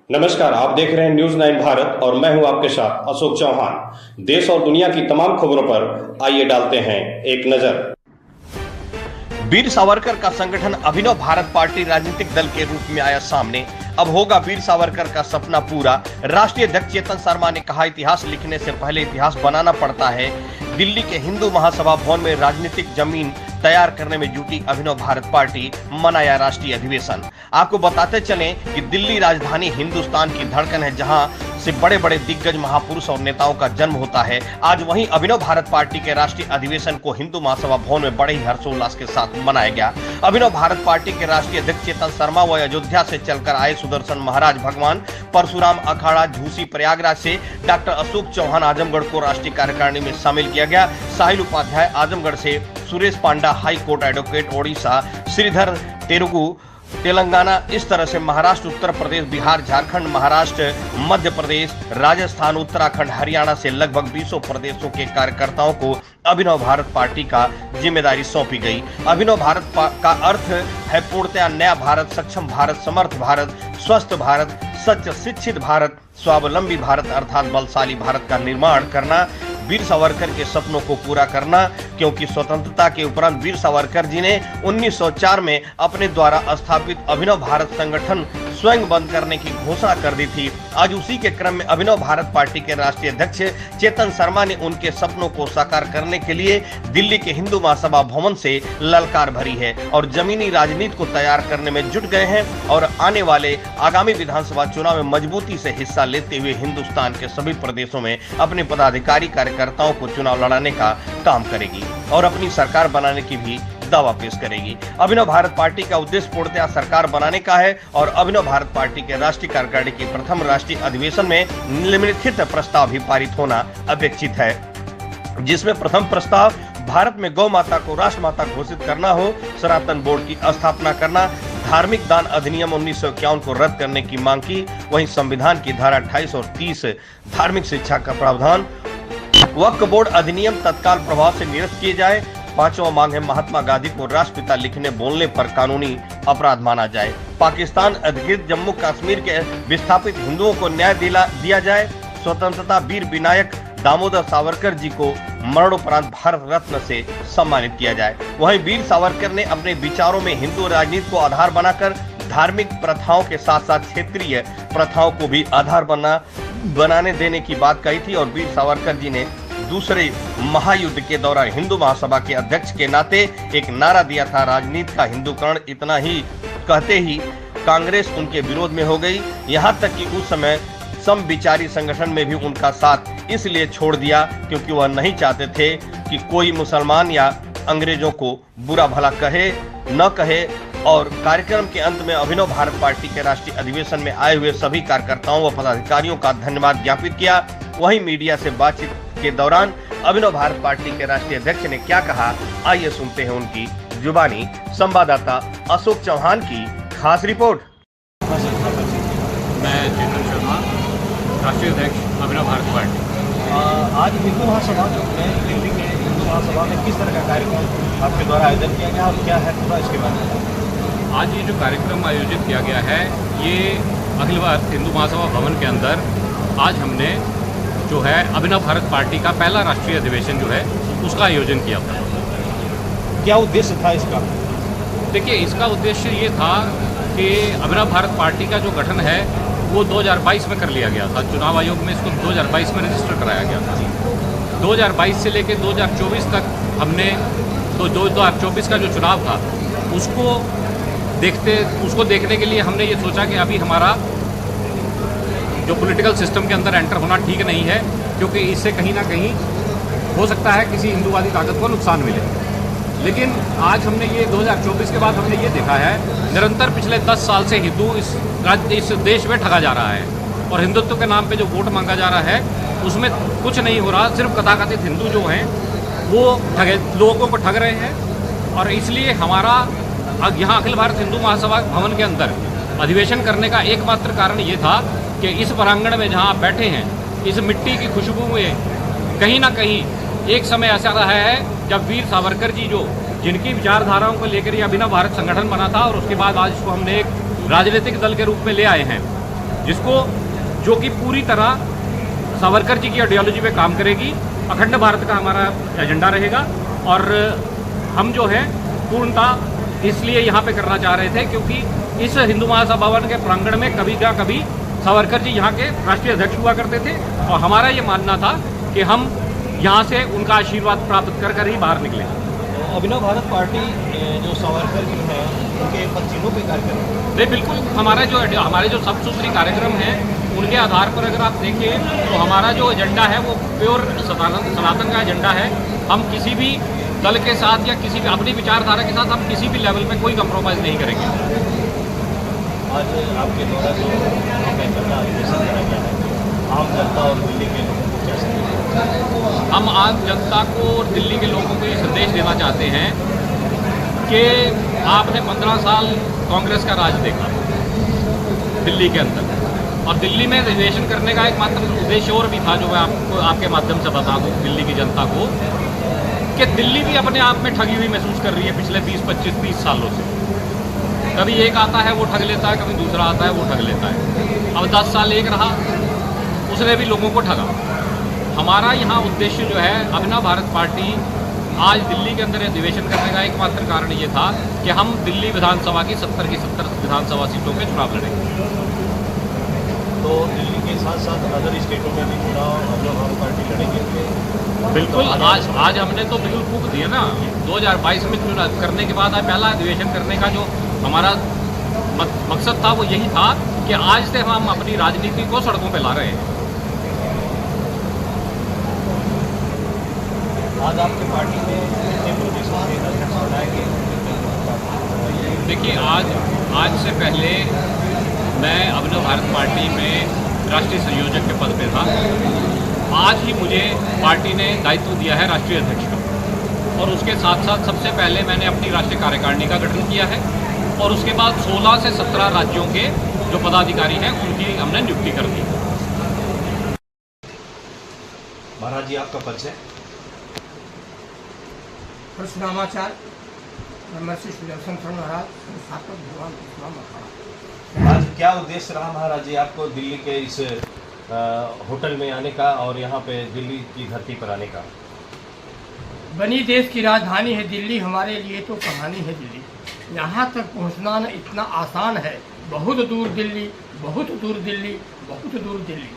नमस्कार, आप देख रहे हैं न्यूज 9 भारत और मैं हूं आपके साथ अशोक चौहान। देश और दुनिया की तमाम खबरों पर आइए डालते हैं एक नजर। वीर सावरकर का संगठन अभिनव भारत पार्टी राजनीतिक दल के रूप में आया सामने। अब होगा वीर सावरकर का सपना पूरा। राष्ट्रीय अध्यक्ष चेतन शर्मा ने कहा, इतिहास लिखने से पहले इतिहास बनाना पड़ता है। दिल्ली के हिंदू महासभा भवन में राजनीतिक जमीन तैयार करने में जुटी अभिनव भारत पार्टी, मनाया राष्ट्रीय अधिवेशन। आपको बताते चलें कि दिल्ली राजधानी हिंदुस्तान की धड़कन है, जहां से बड़े बड़े दिग्गज महापुरुष और नेताओं का जन्म होता है। आज वहीं अभिनव भारत पार्टी के राष्ट्रीय अधिवेशन को हिंदू महासभा भवन में बड़े ही हर्षोल्लास के साथ मनाया गया। अभिनव भारत पार्टी के राष्ट्रीय अध्यक्ष चेतन शर्मा व अयोध्या से चलकर आए सुदर्शन महाराज, भगवान परशुराम अखाड़ा झूसी प्रयागराज से डॉक्टर अशोक चौहान आजमगढ़ को राष्ट्रीय कार्यकारिणी में शामिल किया गया। साहिल उपाध्याय आजमगढ़ से, Suresh Panda high court advocate Odisha, Sridhar Telugu Telangana, इस तरह से महाराष्ट्र, उत्तर प्रदेश, बिहार, झारखंड, महाराष्ट्र, मध्य प्रदेश, राजस्थान, उत्तराखंड, हरियाणा से लगभग 20 प्रदेशों के कार्यकर्ताओं को अभिनव भारत पार्टी का जिम्मेदारी सौंपी गई। अभिनव भारत का अर्थ है पूर्णतया नया भारत, सक्षम भारत, समर्थ भारत, स्वस्थ भारत, सच्च शिक्षित भारत, स्वावलंबी भारत अर्थात बलशाली भारत का निर्माण करना, वीर सावरकर के सपनों को पूरा करना। क्योंकि स्वतंत्रता के उपरांत वीर सावरकर जी ने 1904 में अपने द्वारा स्थापित अभिनव भारत संगठन स्वयं बंद करने की घोषणा कर दी थी। आज उसी के क्रम में अभिनव भारत पार्टी के राष्ट्रीय अध्यक्ष चेतन शर्मा ने उनके सपनों को साकार करने के लिए दिल्ली के हिंदू महासभा भवन से ललकार भरी है और जमीनी राजनीति को तैयार करने में जुट गए हैं और आने वाले आगामी विधानसभा चुनाव में मजबूती से हिस्सा लेते हुए हिंदुस्तान के सभी प्रदेशों में अपने पदाधिकारी कार्यकर्ताओं को चुनाव लड़ाने का काम करेगी और अपनी सरकार बनाने की भी दावा पेश करेगी। अभिनव भारत पार्टी का उद्देश्य पूर्णतया सरकार बनाने का है और अभिनव भारत पार्टी के राष्ट्रीय कार्यकारिणी के प्रथम राष्ट्रीय अधिवेशन में निम्नलिखित प्रस्ताव भी पारित होना अपेक्षित है, जिसमें प्रथम प्रस्ताव भारत में गौ माता को राष्ट्र माता घोषित करना हो, सनातन बोर्ड की स्थापना करना, धार्मिक दान अधिनियम 1951 को रद्द करने की मांग की। वहीं संविधान की धारा 28 और 30 धार्मिक शिक्षा का प्रावधान, वक्फ बोर्ड अधिनियम तत्काल प्रभाव से निरस्त किए जाए। पांचवा मांग है महात्मा गांधी को राष्ट्रपिता लिखने बोलने पर कानूनी अपराध माना जाए। पाकिस्तान अधिकृत जम्मू कश्मीर के विस्थापित हिंदुओं को न्याय दिया जाए। स्वतंत्रता वीर विनायक दामोदर सावरकर जी को मरणोपरांत भारत रत्न से सम्मानित किया जाए। वहीं वीर सावरकर ने अपने विचारों में हिंदू राजनीति को आधार बनाकर धार्मिक प्रथाओं के साथ साथ क्षेत्रीय प्रथाओं को भी आधार बनाने देने की बात कही थी और वीर सावरकर जी ने दूसरे महायुद्ध के दौरान हिंदू महासभा के अध्यक्ष के नाते एक नारा दिया था, राजनीति का हिंदूकरण। इतना ही कहते ही कांग्रेस उनके विरोध में हो गई। यहाँ तक कि उस समय समविचारी संगठन में भी उनका साथ इसलिए छोड़ दिया क्योंकि वह नहीं चाहते थे कि कोई मुसलमान या अंग्रेजों को बुरा भला कहे न कहे। और कार्यक्रम के अंत में अभिनव भारत पार्टी के राष्ट्रीय अधिवेशन में आए हुए सभी कार्यकर्ताओं व पदाधिकारियों का धन्यवाद ज्ञापित किया। वहीं मीडिया से बातचीत के दौरान अभिनव भारत पार्टी के राष्ट्रीय अध्यक्ष ने क्या कहा, आइए सुनते हैं उनकी जुबानी संवाददाता अशोक चौहान की खास रिपोर्ट। मैं चेतन शर्मा, राष्ट्रीय अध्यक्ष अभिनव भारत पार्टी। आज हिंदू महासभा में, दिल्ली के हिंदू महासभा में किस तरह का कार्यक्रम आपके द्वारा आयोजन किया गया और क्या है पूरा इसके बारे में? आज ये जो कार्यक्रम आयोजित किया गया है, ये अखिल भारत हिंदू महासभा भवन के अंदर आज हमने जो है अभिनव भारत पार्टी का पहला राष्ट्रीय अधिवेशन जो है उसका आयोजन किया था। क्या उद्देश्य था इसका? देखिए, इसका उद्देश्य ये था कि अभिनव भारत पार्टी का जो गठन है वो 2022 में कर लिया गया था। चुनाव आयोग में इसको 2022 में रजिस्टर कराया गया था। 2022 से लेकर 2024 तक हमने तो 2024 का जो चुनाव था उसको देखने के लिए हमने ये सोचा कि अभी हमारा जो पॉलिटिकल सिस्टम के अंदर एंटर होना ठीक नहीं है, क्योंकि इससे कहीं ना कहीं हो सकता है किसी हिंदूवादी ताकत को नुकसान मिले। लेकिन आज हमने ये 2024 के बाद हमने ये देखा है, निरंतर पिछले 10 साल से हिंदू इस देश में ठगा जा रहा है और हिंदुत्व के नाम पे जो वोट मांगा जा रहा है उसमें कुछ नहीं हो रहा। सिर्फ तथाकथित हिंदू जो हैं वो लोगों को ठग रहे हैं और इसलिए हमारा यहाँ अखिल भारत हिंदू महासभा भवन के अंदर अधिवेशन करने का एकमात्र कारण ये था कि इस प्रांगण में जहाँ आप बैठे हैं, इस मिट्टी की खुशबू में कहीं ना कहीं एक समय ऐसा रहा है जब वीर सावरकर जी जिनकी विचारधाराओं को लेकर ये अभिनव भारत संगठन बना था और उसके बाद आज इसको हमने एक राजनीतिक दल के रूप में ले आए हैं। जिसको जो कि पूरी तरह सावरकर जी की आइडियोलॉजी पे काम करेगी। अखंड भारत का हमारा एजेंडा रहेगा और हम जो है पूर्णतः इसलिए यहाँ पे करना चाह रहे थे क्योंकि इस हिंदू महासभा भवन के प्रांगण में कभी का कभी सावरकर जी यहाँ के राष्ट्रीय अध्यक्ष हुआ करते थे और हमारा ये मानना था कि हम यहाँ से उनका आशीर्वाद प्राप्त कर कर ही बाहर निकले। अभिनव भारत पार्टी जो सावरकर जी हैं उनके पत्तियों पे कार्यक्रम नहीं, बिल्कुल हमारे जो सप्तसूत्री कार्यक्रम हैं उनके आधार पर अगर आप देखें तो हमारा जो एजेंडा है वो प्योर सनातन का एजेंडा है। हम किसी भी दल के साथ या किसी भी अपनी विचारधारा के साथ हम किसी भी लेवल पे कोई कंप्रोमाइज़ नहीं करेंगे। आज आपके द्वारा जो अधिवेशन करा गया है आम जनता और दिल्ली के लोगों को क्या संदेश? हम आम जनता को और दिल्ली के लोगों को ये संदेश देना चाहते हैं कि आपने 15 साल कांग्रेस का राज देखा दिल्ली के अंदर और दिल्ली में अधिवेशन करने का एक मात्र उद्देश्य और भी था जो मैं आपको आपके माध्यम से बता दूं दिल्ली की जनता को कि दिल्ली भी अपने आप में ठगी हुई महसूस कर रही है पिछले 20, 25, 30 सालों से। कभी एक आता है वो ठग लेता है, कभी दूसरा आता है वो ठग लेता है। अब 10 साल एक रहा, उसने भी लोगों को ठगा। हमारा यहाँ उद्देश्य जो है अभिनव भारत पार्टी आज दिल्ली के अंदर अधिवेशन करने का एकमात्र कारण ये था कि हम दिल्ली विधानसभा की 70 की 70 विधानसभा सीटों के चुनाव लड़ेंगे। तो दिल्ली के साथ साथ अदर स्टेटों में भी चुनाव अभिनव भारत पार्टी लड़ेगी? बिल्कुल, आज हमने तो बिल्कुल फूंक दिया ना। 2022 में चुनाव करने के बाद पहला अधिवेशन करने का जो हमारा मकसद था वो यही था कि आज से हम अपनी राजनीति को सड़कों पे ला रहे हैं। आज आपकी पार्टी में कितने प्रदेशों के अध्यक्ष बनाए गए? देखिए, आज से पहले मैं अभिनव भारत पार्टी में राष्ट्रीय संयोजक के पद पे था। आज ही मुझे पार्टी ने दायित्व दिया है राष्ट्रीय अध्यक्ष का और उसके साथ साथ सबसे पहले मैंने अपनी राष्ट्रीय कार्यकारिणी का गठन किया है और उसके बाद 16 से 17 राज्यों के जो पदाधिकारी हैं उनकी हमने नियुक्ति कर दी। महाराज जी, आपका परिचय? परशुरामाचार्य ब्रह्मर्षि सुदर्शन शरण महाराज संस्थापक भगवान परशुराम अखाड़ा। आज क्या उद्देश्य रहा महाराज जी आपको दिल्ली के इस होटल में आने का और यहाँ पे दिल्ली की धरती पर आने का? बनी देश की राजधानी है दिल्ली, हमारे लिए तो कहानी है दिल्ली। यहाँ तक पहुँचना न इतना आसान है। बहुत दूर दिल्ली, बहुत दूर दिल्ली, बहुत दूर दिल्ली।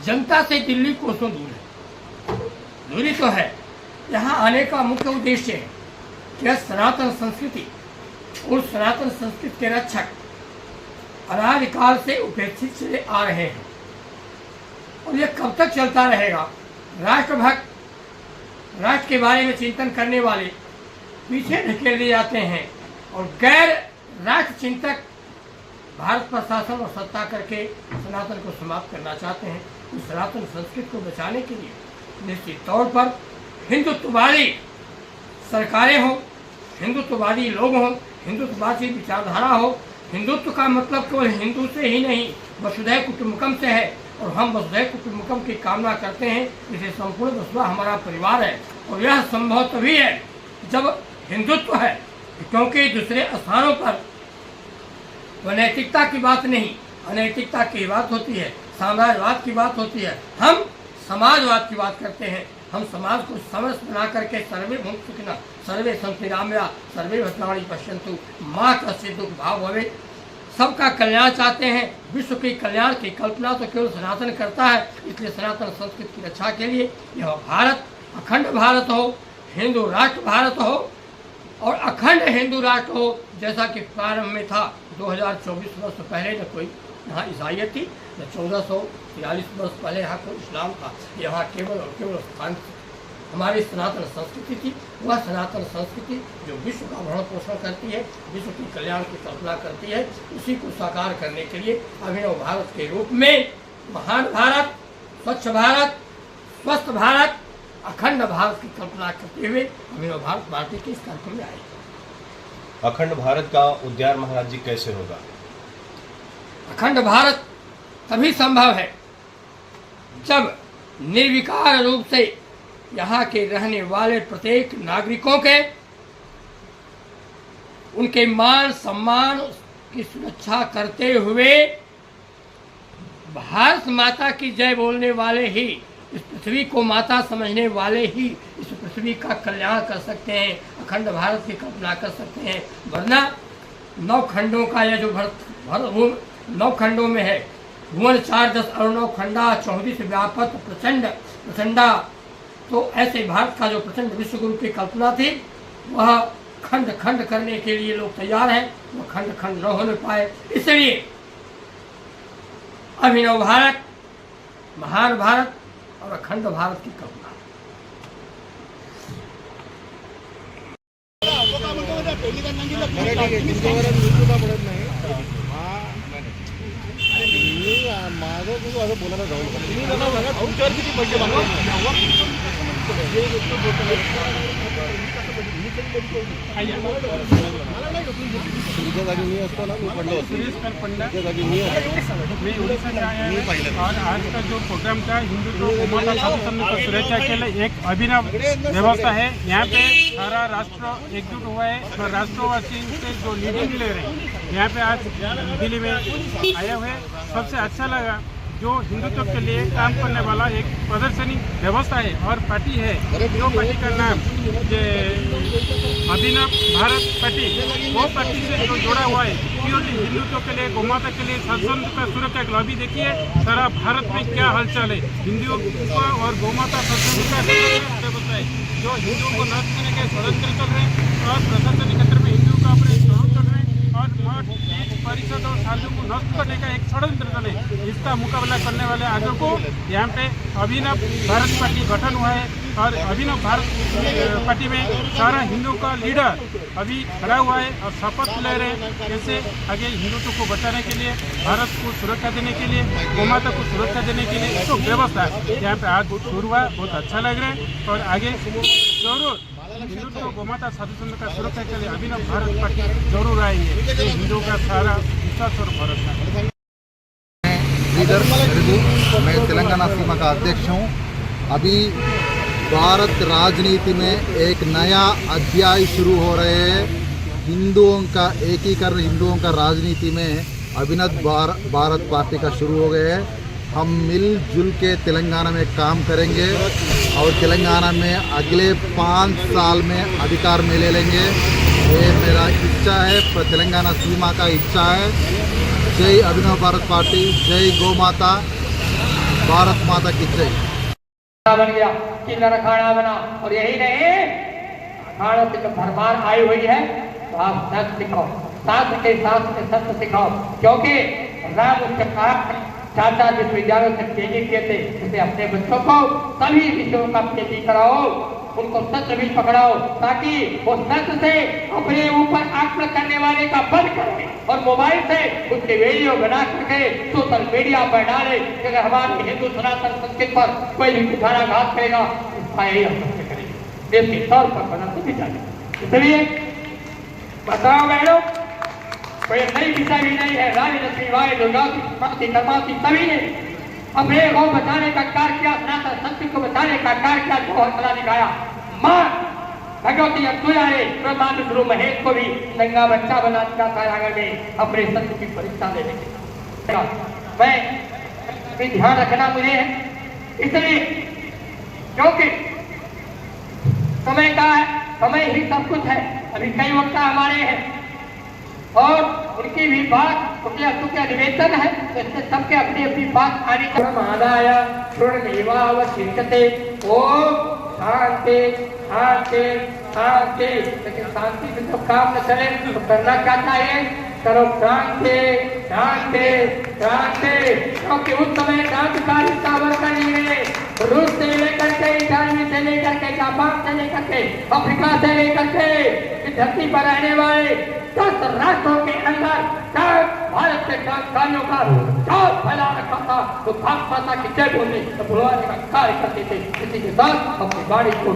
जनता से दिल्ली कोसों दूर है। दूरी तो है। यहाँ आने का मुख्य उद्देश्य है कि सनातन संस्कृति और सनातन संस्कृति के रक्षक अनादिकाल से उपेक्षित चले आ रहे हैं और ये कब तक चलता रहेगा? राष्ट्रभक्त, राष्ट्र के बारे में चिंतन करने वाले पीछे ढकेल दिए जाते हैं और गैर राष्ट्र चिंतक भारत पर शासन और सत्ता करके सनातन को समाप्त करना चाहते हैं। इस सनातन संस्कृति को बचाने के लिए निश्चित तौर पर हिंदुत्ववादी सरकारें हों, हिंदुत्ववादी लोग हों, हिंदुत्ववादी विचारधारा हो। हिंदुत्व का मतलब केवल हिंदू से ही नहीं, वसुधैव कुटुंबकम से है और हम वसुधैव कुटुंबकम की कामना करते हैं। इसे संपूर्ण वसुधा हमारा परिवार है और यह संभव तभी है जब हिंदुत्व है, क्योंकि दूसरे स्थानों पर नैतिकता की बात नहीं, अनैतिकता की बात होती है, साम्राज्यवाद की बात होती है। हम समाजवाद की बात करते हैं। हम समाज को समरस बना करके सर्वे भूत सुखिनः सर्वे सन्तु निरामया सर्वे भद्राणि पश्यन्तु माँ कश्चित् दुःख भाव भवेत्। सबका कल्याण चाहते हैं। विश्व के कल्याण की कल्पना तो केवल सनातन करता है। इसलिए सनातन संस्कृति की रक्षा के लिए यह भारत अखंड भारत हो, हिंदू राष्ट्र भारत हो और अखंड हिंदू राष्ट्र हो, जैसा कि प्रारंभ में था। 2024 वर्ष पहले न कोई यहाँ ईसाइयत थी, न 1443 वर्ष पहले यहाँ कोई इस्लाम था। यहाँ केवल और केवल स्थान हमारी सनातन संस्कृति थी। वह सनातन संस्कृति जो विश्व का भरण पोषण करती है, विश्व की कल्याण की कल्पना करती है, उसी को साकार करने के लिए अभिनव भारत के रूप में महान भारत, स्वच्छ भारत, स्वस्थ भारत, अखंड भारत की कल्पना करते हुए अभिनव भारत पार्टी के इस कार्यक्रम में आए। अखंड भारत का उद्यान महाराज जी कैसे होगा? अखंड भारत तभी संभव है जब निर्विकार रूप से यहाँ के रहने वाले प्रत्येक नागरिकों के उनके मान सम्मान की सुरक्षा करते हुए भारत माता की जय बोलने वाले ही, इस पृथ्वी को माता समझने वाले ही इस पृथ्वी का कल्याण कर सकते हैं, अखंड भारत की कल्पना कर सकते हैं। वरना 9 खंडों का यह जो भारत 9 खंडों में है, भुवन 4 10 और 9 खंडा 34 व्यापक प्रचंडा, तो ऐसे भारत का जो प्रचंड विश्व गुरु की कल्पना थी, वह खंड खंड करने के लिए लोग तैयार हैं, वह खंड खंड न होने पाए। इसलिए अभिनव भारत, महान भारत और अखंड भारत की कल्पना। माझं तू असं बोलायला जाऊ तुमच्यावर किती पैसे तुझ्या जागी मी असतो ना, मी पडलो तुझ्या जागी मी उड़ीसा से आया है और आज का जो प्रोग्राम था हिंदुत्व माता साधु को सुरक्षा के लिए एक अभिनव व्यवस्था है। यहाँ पे सारा राष्ट्र एकजुट हुआ है और राष्ट्रवासी से जो लीडिंग ले रहे हैं यहाँ पे आज दिल्ली में आए हुए। सबसे अच्छा लगा जो हिंदुत्व के लिए काम करने वाला एक प्रदर्शनी व्यवस्था है और पार्टी है, जो पार्टी का नाम अभिनव भारत पार्टी, वो पार्टी से जो जुड़ा हुआ है प्योरली हिंदुत्व के लिए, गौमाता के लिए, सत्संग का सुरक्षा के लिए। अभी देखिए सारा भारत में क्या हलचल है, हिंदुओं को और गौमाता सत्संग का व्यवस्था है, जो हिंदुओं को नष्ट करने के षड्यंत्र चल रहे हैं और प्रशासनिक क्षेत्र में हिंदुओं का अपने स्वरूप चल रहे हैं और मठ परिषद और साधु को नष्ट करने का एक षड्यंत्र चल है। इसका मुकाबला करने वाले आगे को यहाँ पे अभिनव भारत पार्टी गठन हुआ है और अभिनव भारत पार्टी में सारा हिंदुओं का लीडर अभी खड़ा हुआ है और शपथ ले रहे हैं कैसे आगे हिंदुत्व को बचाने के लिए, भारत को सुरक्षा देने के लिए, गौमाता को सुरक्षा देने के लिए तो व्यवस्था यहाँ पे आज शुरू हुआ। बहुत अच्छा लग रहा है और आगे जरूर हिंदुत्व गौमाता साधु संत का सुरक्षा के लिए अभिनव भारत पार्टी जरूर आएंगे। ये हिंदुओं का सारा विश्वास और भरोसा है। लीडर मैं तेलंगाना सीमा का अध्यक्ष हूँ। अभी भारत राजनीति में एक नया अध्याय शुरू हो रहे हैं। हिंदुओं का एकीकरण, हिंदुओं का राजनीति में अभिनव भारत पार्टी का शुरू हो गए हैं। हम मिलजुल के तेलंगाना में काम करेंगे और तेलंगाना में अगले 5 साल में अधिकार में ले लेंगे। ये मेरा इच्छा है, तेलंगाना सीमा का इच्छा है। जय अभिनव भारत पार्टी, जय गौ माता, भारत माता की जय। बन गया, किन्नर अखाड़ा बना और यही नहीं, अखाड़ों की तो भरमार आई हुई है। तो आप सत्य सिखाओ, साथ के सत्य सिखाओ, क्योंकि राम उसके चाचा जिस विद्यालयों से पीएचडी किए थे उसे अपने बच्चों को सभी विषयों का पीएचडी कराओ, उनको सत्य भी पकड़ाओ ताकि वो सत्य से अपने ऊपर आक्रमण करने वाले का बंद करे और मोबाइल से उसके वीडियो बना करके सोशल मीडिया पर डाले। अगर हमारे हिंदू सनातन संस्कृति पर कोई भी कुठाराघात करेगा उसका यही हम सत्य करेंगे, देश के तौर पर बना भी जाए। इसलिए बताओ बहनों, कोई नई दिशा भी नहीं है। रानी लक्ष्मीबाई, दुर्गा की कर्मावती सभी ने अपने गौ बचाने का कार्य किया, सनातन संस्कृति को बचाने का कार्य किया, जो हौसला दिखाया। मां भगवती अब्दुल्ला ने ब्रह्मांड गुरु महेश को भी नंगा बच्चा बना दिया कारागार में अपने सत्य की परीक्षा देने के। मैं ध्यान रखना मुझे है, इसलिए क्योंकि समय का समय ही सब कुछ है। अभी कई वक्ता हमारे हैं और उनकी भी बात उनके निवेदन है, इससे सबके अपनी अपनी बात आनी चाहिए। महादाया शुर्णिवावशिष्यते ओम शांति शांति शांति। लेकिन शांति से जब काम न चले तो करना क्या चाहिए? करो शांति शांति शांति। क्योंकि उस समय क्रांतिकारी सावरकर जी ने रूस से लेकर के, इटाली से लेकर के, जापान से लेकर के, अफ्रीका से लेकर के इस धरती पर रहने वाले 10 राष्ट्रों के अंदर भारत के क्रांतिकारियों का चाप फैला रखा था। तो भारत माता की जय बोलने बुलवाने का कार्य करते थे। इसी के साथ अपनी बाड़ी को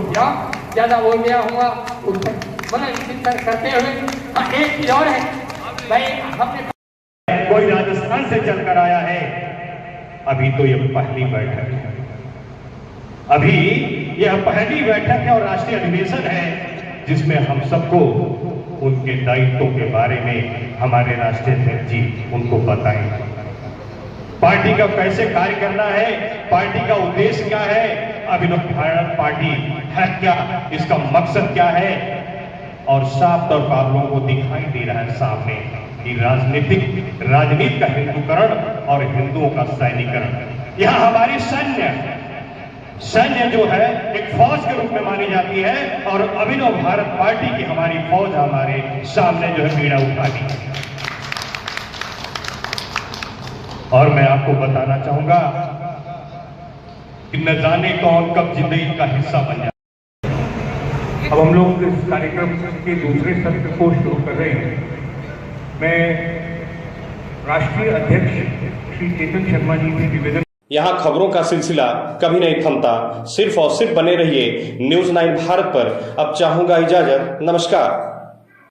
ज्यादा बोल गया हुआ मनन चिंतन करते हुए। हाँ, एक चीज और है भाई, हमने कोई राजस्थान से चलकर आया है, अभी तो यह पहली बैठक है, अभी यह पहली बैठक है और राष्ट्रीय अधिवेशन है जिसमें हम सबको उनके दायित्वों के बारे में हमारे राष्ट्रीय अध्यक्ष जी उनको बताएंगे। पार्टी का कैसे कार्य करना है, पार्टी का उद्देश्य क्या है, अभिनव भारत पार्टी है क्या, इसका मकसद क्या है, और साफ तौर पर आप लोगों को दिखाई दे रहा है सामने कि राजनीति का हिंदूकरण और हिंदुओं का सैनिकरण। यहाँ हमारी सैन्य जो है एक फौज के रूप में मानी जाती है, और अभिनव भारत पार्टी की हमारी फौज हमारे सामने जो है बीड़ा उठाती है। और मैं आपको बताना चाहूंगा कि न जाने कौन कब जिंदगी का हिस्सा बन जाए। अब हम लोग इस कार्यक्रम के दूसरे सत्र को शुरू कर रहे हैं। मैं राष्ट्रीय अध्यक्ष श्री चेतन शर्मा जी से निवेदन। यहाँ खबरों का सिलसिला कभी नहीं थमता, सिर्फ और सिर्फ बने रहिए न्यूज़ 9 भारत पर। अब चाहूंगा इजाजत, नमस्कार।